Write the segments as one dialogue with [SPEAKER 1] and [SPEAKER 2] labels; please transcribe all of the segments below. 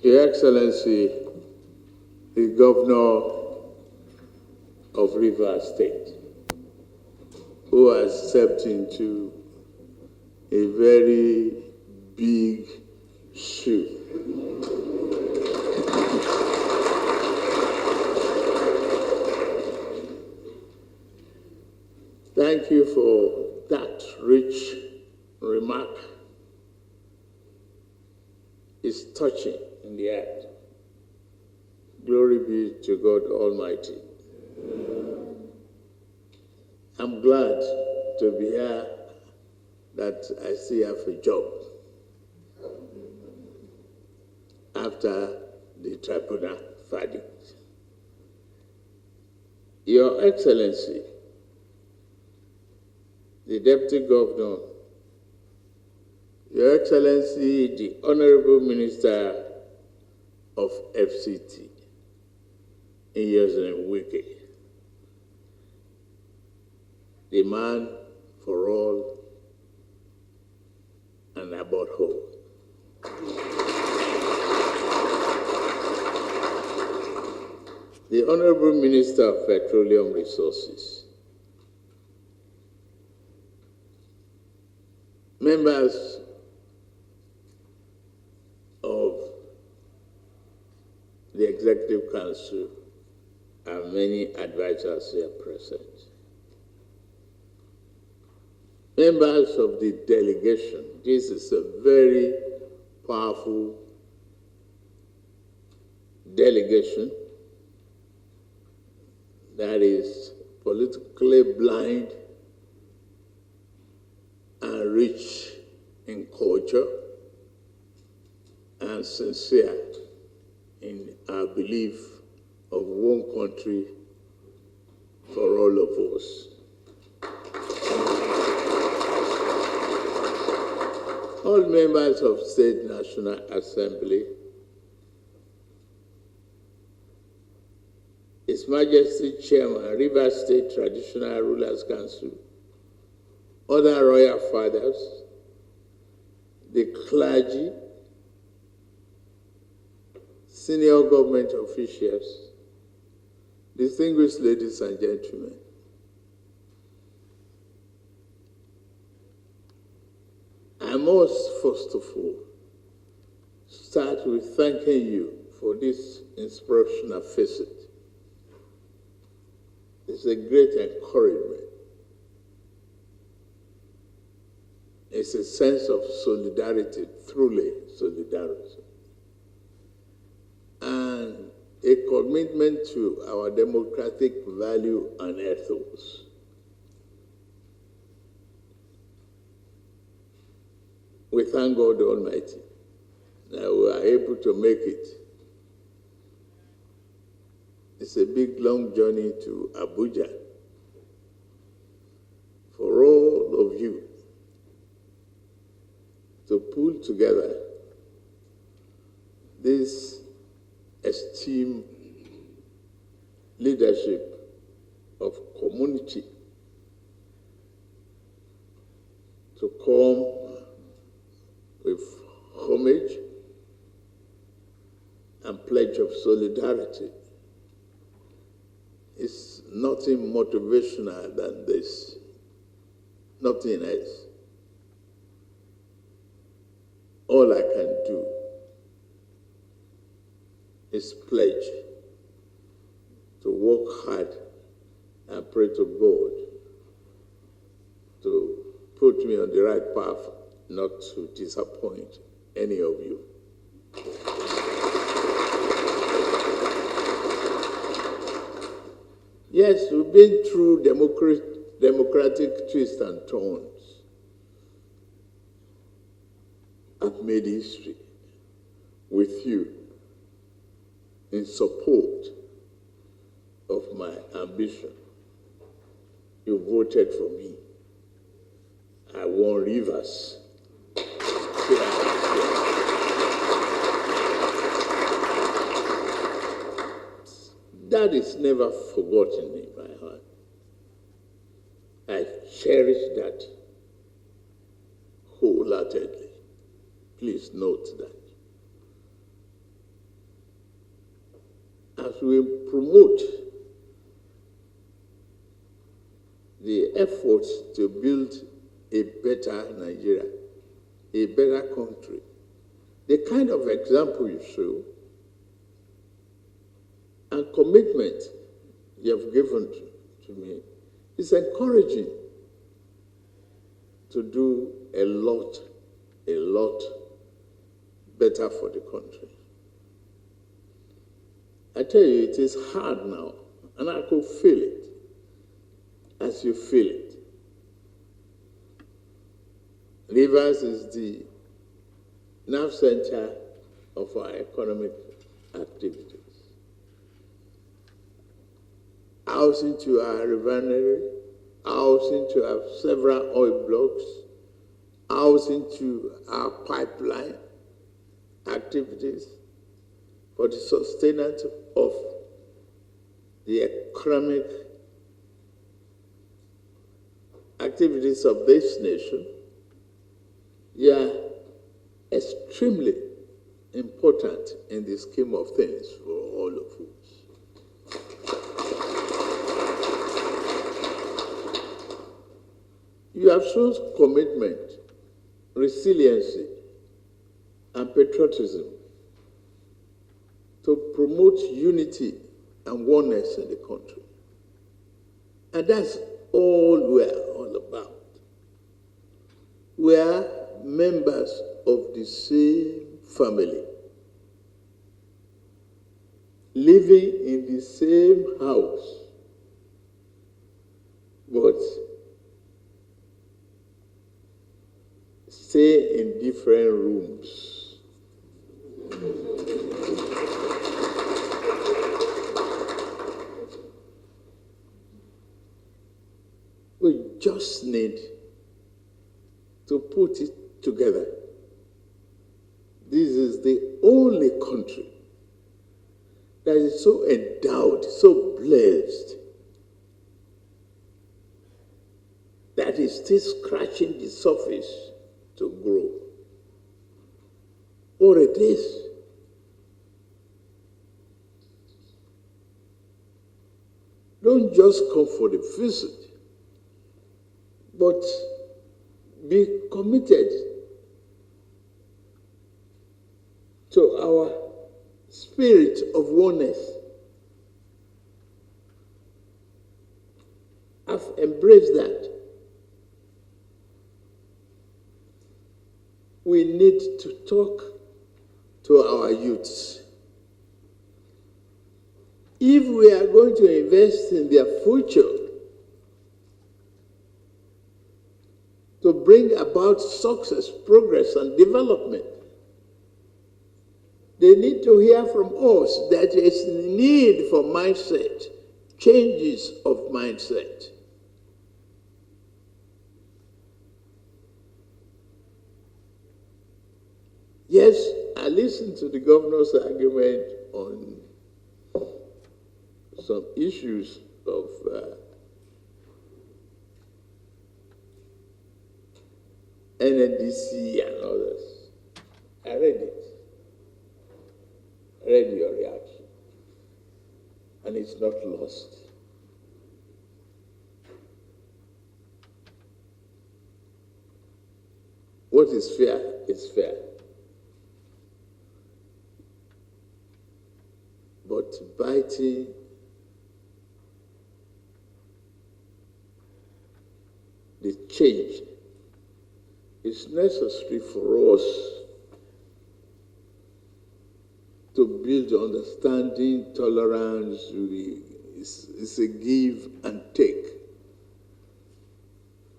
[SPEAKER 1] Your Excellency, the Governor of Rivers State, who has stepped into a very big shoe. Thank you for that rich remark. It's touching in the heart. Glory be to God Almighty. I'm glad to be here, that I still have a job after the tribunal verdict. Your Excellency, the Deputy Governor, Your Excellency, the Honorable Minister of FCT, Inyezen Wike, the man for all and about hope. The Honorable Minister of Petroleum Resources, members of the Executive Council, and many advisors here present, members of the delegation. This is a very powerful delegation that is politically blind and rich in culture and sincere in our belief of one country for all of us. All members of State National Assembly, His Majesty Chairman, Rivers State Traditional Rulers Council, other royal fathers, the clergy, senior government officials, distinguished ladies and gentlemen, I must first of all start with thanking you for this inspirational visit. It's a great encouragement. It's a sense of solidarity, truly solidarity, and a commitment to our democratic value and ethos. We thank God Almighty that we are able to make it. It's a big, long journey to Abuja for all of you to pull together this esteemed leadership of community to come with homage and pledge of solidarity. It's nothing motivational than this, nothing else. All I can do is pledge to work hard and pray to God to put me on the right path, not to disappoint any of you. Yes, we've been through democratic twists and turns. I've made history with you in support of my ambition. You voted for me. I won Rivers. That is never forgotten in my heart. I cherish that wholeheartedly. Please note that. as we promote the efforts to build a better Nigeria, a better country, the kind of example you show and commitment you have given to me is encouraging to do a lot better for the country. I tell you, it is hard now, and I could feel it as you feel it. Rivers is the nerve center of our economic activities. Out into our refinery, out into our several oil blocks, out into our pipeline activities for the sustenance of the economic activities of this nation. Yeah, extremely important in the scheme of things for all of us. You have shown commitment, resiliency, and patriotism to promote unity and oneness in the country. And that's all we're all about. We are members of the same family, living in the same house, but stay in different rooms. We just need to put it together. This is the only country that is so endowed, so blessed, that is still scratching the surface to grow. Or it is. Don't just come for the visit, but be committed to our spirit of oneness. I've embraced that. We need to talk to our youths. If we are going to invest in their future, to bring about success, progress, and development, they need to hear from us that there is need for mindset, changes of mindset. Yes, I listened to the governor's argument on some issues of NNDC and others. I read it. I read your reaction. And it's not lost. What is fair is fair. But biting the change is necessary for us to build understanding, tolerance. It's a give and take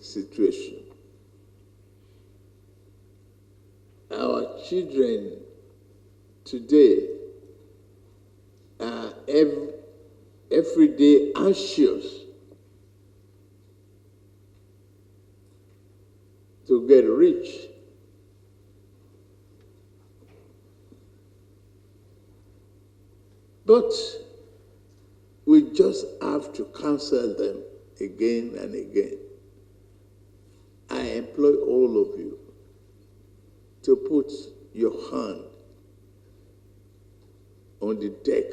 [SPEAKER 1] situation. Our children today are every day anxious to get rich. But we just have to counsel them again and again. I employ all of you to put your hand on the deck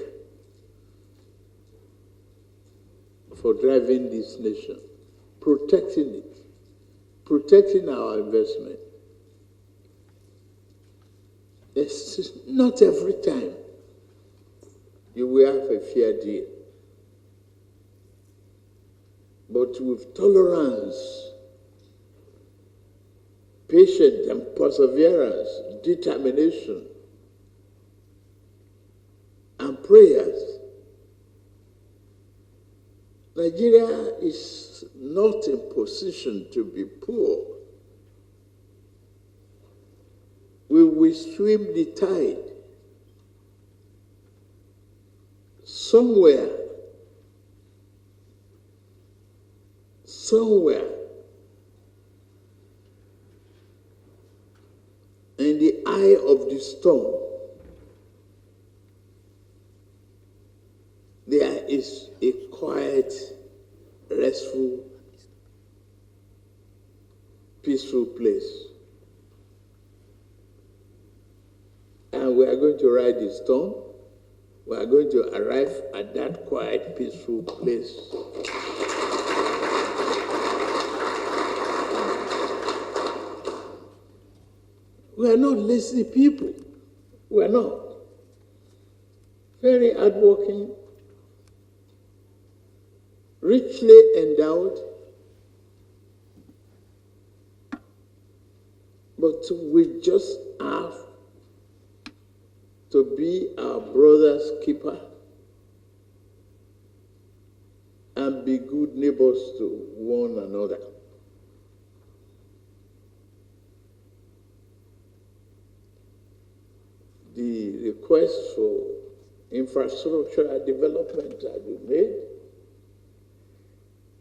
[SPEAKER 1] for driving this nation, protecting it, protecting our investment. It's not every time you will have a fair deal, but with tolerance, patience and perseverance, determination, and prayers. Nigeria is not in position to be poor. We will swim the tide. Somewhere, in the eye of the storm, there is a quiet, restful, peaceful place. And we are going to ride the storm. We are going to arrive at that quiet, peaceful place. We are not lazy people. We are not. Very hardworking, richly endowed, but we just have to be our brother's keeper and be good neighbors to one another. The request for infrastructure development that we made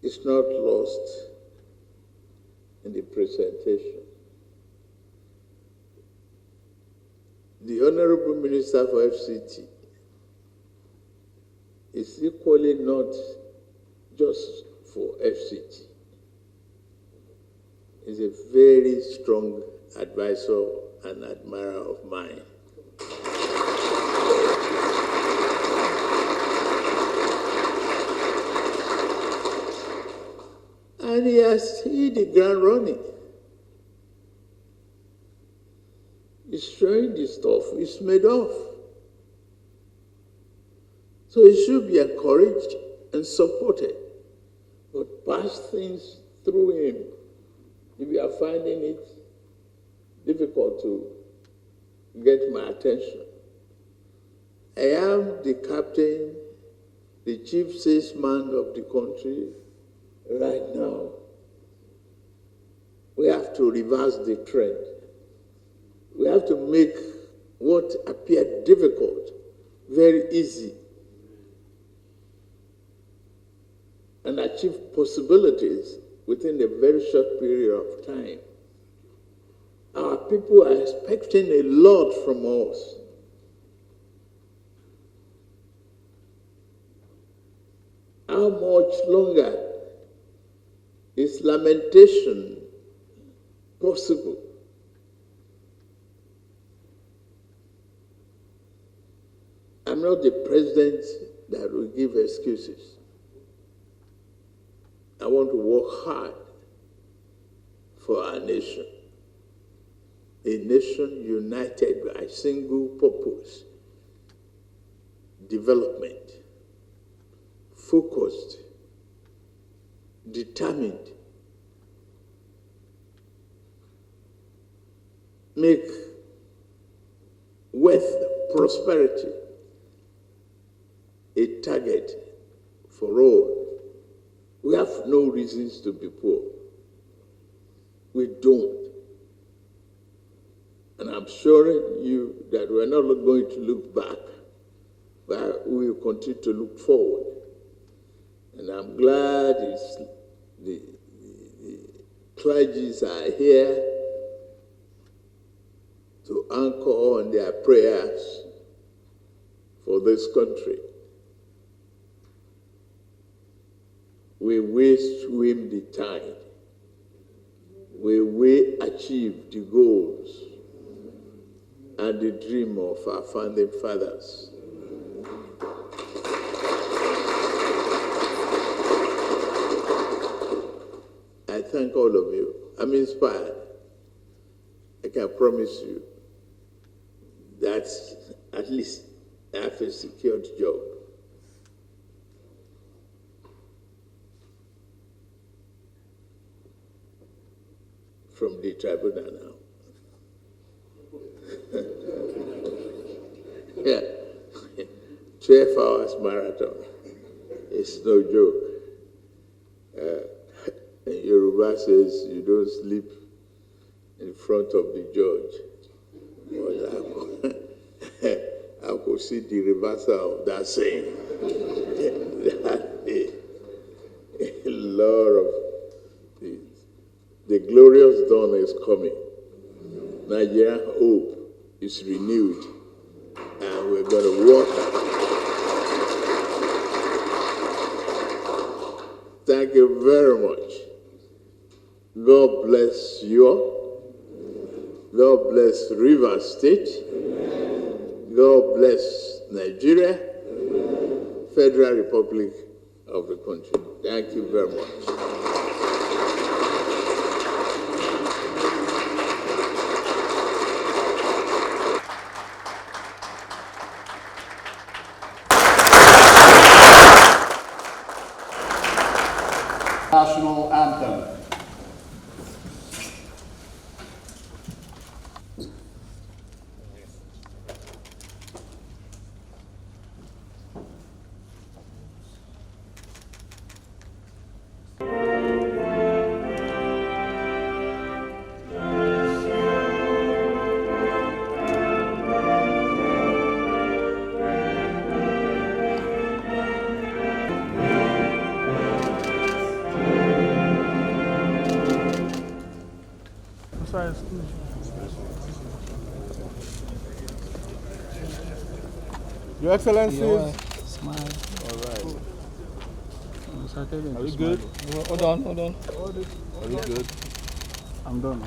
[SPEAKER 1] is not lost in the presentation. The Honorable Minister for FCT is equally not just for FCT. He's a very strong advisor and admirer of mine. And he has hit the ground running. He's showing the stuff he's made of. So he should be encouraged and supported. But pass things through him. If you are finding it difficult to get my attention, I am the captain, the chief salesman of the country right now. We have to reverse the trend. We have to make what appeared difficult very easy and achieve possibilities within a very short period of time. Our people are expecting a lot from us. How much longer is lamentation possible? I'm not the president that will give excuses. I want to work hard for our nation. A nation united by a single purpose, development, focused, determined, make wealth, prosperity a target for all. We have no reasons to be poor. We don't. And I'm assuring you that we're not going to look back, but we will continue to look forward. And I'm glad the clergies are here to anchor on their prayers for this country. We will swim the tide. We will achieve the goals and the dream of our founding fathers. thank all of you. I'm inspired. I can promise you that at least I have a secured job. From the tribunal now. Yeah. 12 hours marathon. It's no joke. Yoruba says you don't sleep in front of the judge. I could see the reversal of that saying. A lot of the glorious dawn is coming. Nigerian hope is renewed, and we're going to walk. Thank you very much. God bless you all. God bless Rivers State. Amen. God bless Nigeria. Amen. Federal Republic of the country. Thank you very much.
[SPEAKER 2] National anthem.
[SPEAKER 3] Your Excellencies.
[SPEAKER 4] Smile.
[SPEAKER 3] All right.
[SPEAKER 4] Are
[SPEAKER 3] we good? Hold on. Are we good?
[SPEAKER 4] I'm done.